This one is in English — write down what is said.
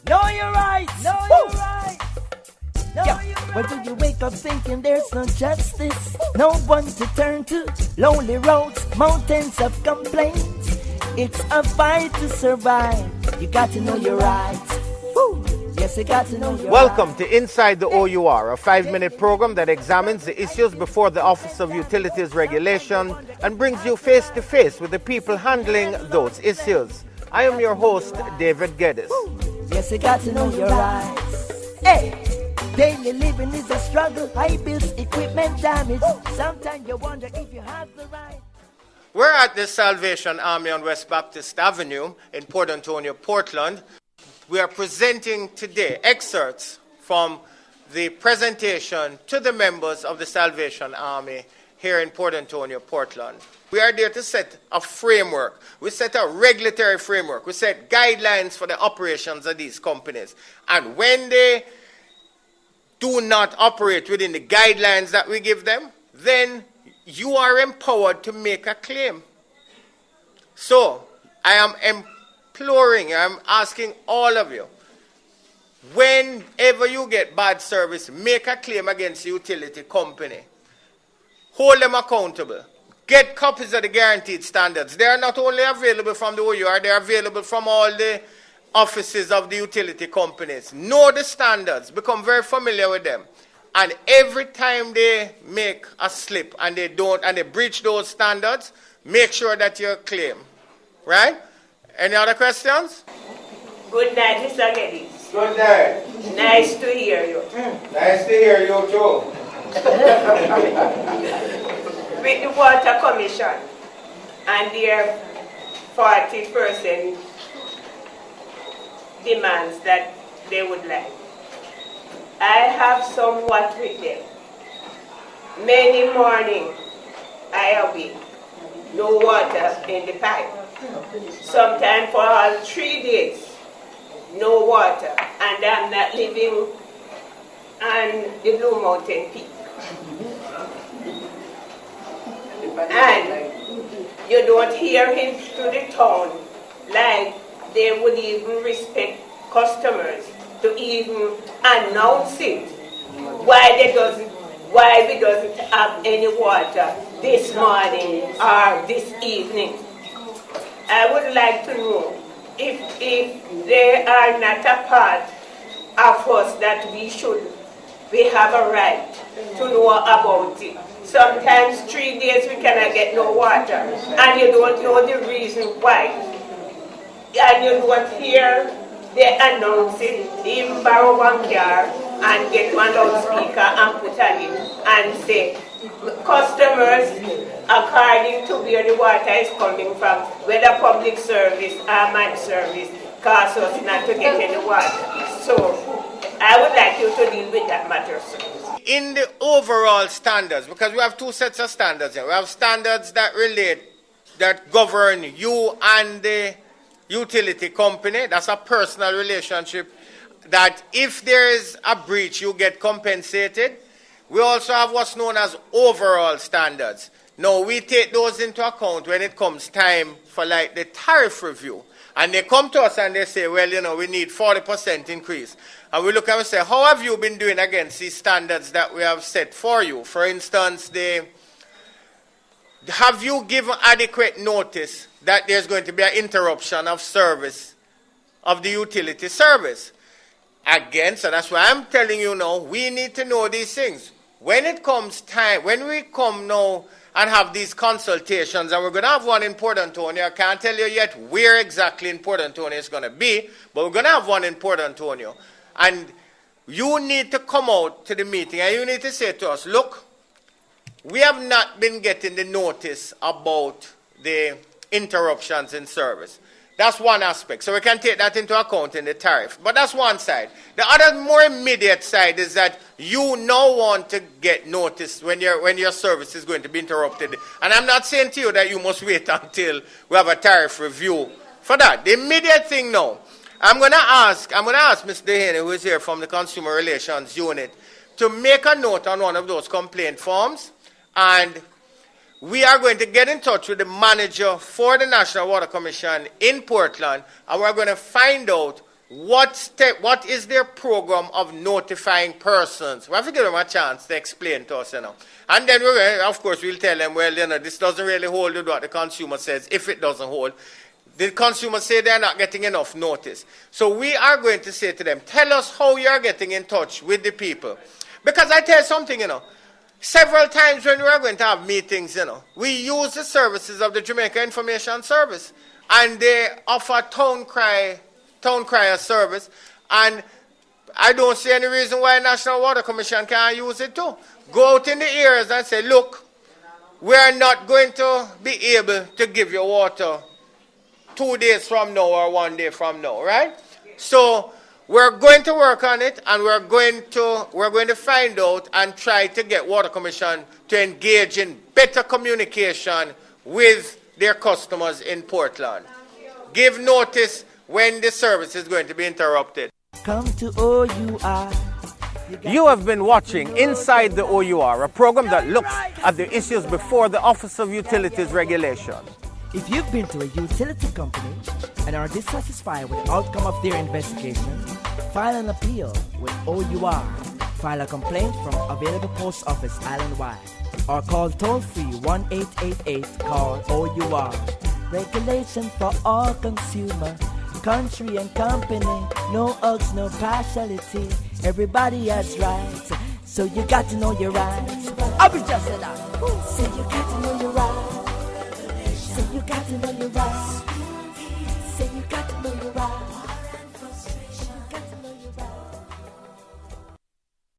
Know your rights. Know your rights. Why do you wake up thinking there's no justice? No one to turn to, lonely roads, mountains of complaints. It's a fight to survive. You got to know your rights. Woo. Yes, you got to know your Welcome to Inside the OUR, a 5-minute program that examines the issues before the Office of Utilities Regulation and brings you face to face with the people handling those issues. I am your host, David Geddes. Yes, you got to know your rights. Hey! Daily living is a struggle, high bills, equipment damage. Sometimes you wonder if you have the right. We're at the Salvation Army on West Baptist Avenue in Port Antonio, Portland. We are presenting today excerpts from the presentation to the members of the Salvation Army here in Port Antonio, Portland. We are there to set a framework. We set a regulatory framework. We set guidelines for the operations of these companies. And when they do not operate within the guidelines that we give them, then you are empowered to make a claim. So, I am imploring, I'm asking all of you, whenever you get bad service, make a claim against the utility company. Hold them accountable. Get copies of the guaranteed standards. They are not only available from the OUR, they are available from all the offices of the utility companies. Know the standards, become very familiar with them, and every time they make a slip and they breach those standards, make sure that you claim. Right? Any other questions? Good night, Mr. Geddes. Good night. Nice to hear you. Nice to hear you too. With the Water Commission and their 40% demands that they would like, I have somewhat with them. Many mornings I awake, no water in the pipe. Sometimes for all 3 days, no water, and I'm not living on the Blue Mountain Peak. And you don't hear him through the town like they would even respect customers to even announce it. Why we doesn't have any water this morning or this evening. I would like to know if they are not a part of us that we have a right to know about it. Sometimes 3 days we cannot get no water, and you don't know the reason why. And you don't hear they announce it, even borrow one car and get one loudspeaker and put on it and say, customers, according to where the water is coming from, whether public service or man service, cause us not to get any water. So, I would like you to deal with that matter, sir. In the overall standards, because we have 2 sets of standards here. We have standards that govern you and the utility company. That's a personal relationship, that if there is a breach, you get compensated. We also have what's known as overall standards. Now, we take those into account when it comes time for like the tariff review. And they come to us and they say, well, you know, we need 40% increase. And we look and we say, how have you been doing against these standards that we have set for you? For instance, have you given adequate notice that there's going to be an interruption of service, of the utility service? Again, so that's why I'm telling you now, we need to know these things. When it comes time, when we come now and have these consultations, and we're going to have one in Port Antonio. I can't tell you yet where exactly in Port Antonio it's going to be, but we're going to have one in Port Antonio. And you need to come out to the meeting and you need to say to us, look, we have not been getting the notice about the interruptions in service. That's one aspect. So we can take that into account in the tariff. But that's one side. The other more immediate side is that you now want to get notice when your service is going to be interrupted. And I'm not saying to you that you must wait until we have a tariff review for that. The immediate thing now, I'm going to ask Mr. Dehaney, who is here from the Consumer Relations Unit, to make a note on one of those complaint forms, and we are going to get in touch with the manager for the National Water Commission in Portland, and we're going to find out what is their program of notifying persons? We have to give them a chance to explain to us, And then, of course, we'll tell them, well, this doesn't really hold with what the consumer says. If it doesn't hold, the consumers say they're not getting enough notice. So we are going to say to them, tell us how you're getting in touch with the people. Because I tell you something, several times when we are going to have meetings, we use the services of the Jamaica Information Service. And they offer town crier service. And I don't see any reason why National Water Commission can't use it too. Go out in the areas and say, look, we are not going to be able to give you water 2 days from now or 1 day from now, right? So we're going to work on it, and we're going to find out and try to get Water Commission to engage in better communication with their customers in Portland. Give notice when the service is going to be interrupted. Come to OUR. You have been watching Inside the OUR, a program that looks at the issues before the Office of Utilities Regulation. If you've been to a utility company and are dissatisfied with the outcome of their investigation, file an appeal with OUR. File a complaint from available post office island-wide, or call toll-free 1-888, call OUR. Regulation for all consumer, country and company, no hugs, no partiality. Everybody has rights, so you got to know your rights. I was just said that. So you got to know your rights. So you got to know your rights. So you got to know your rights.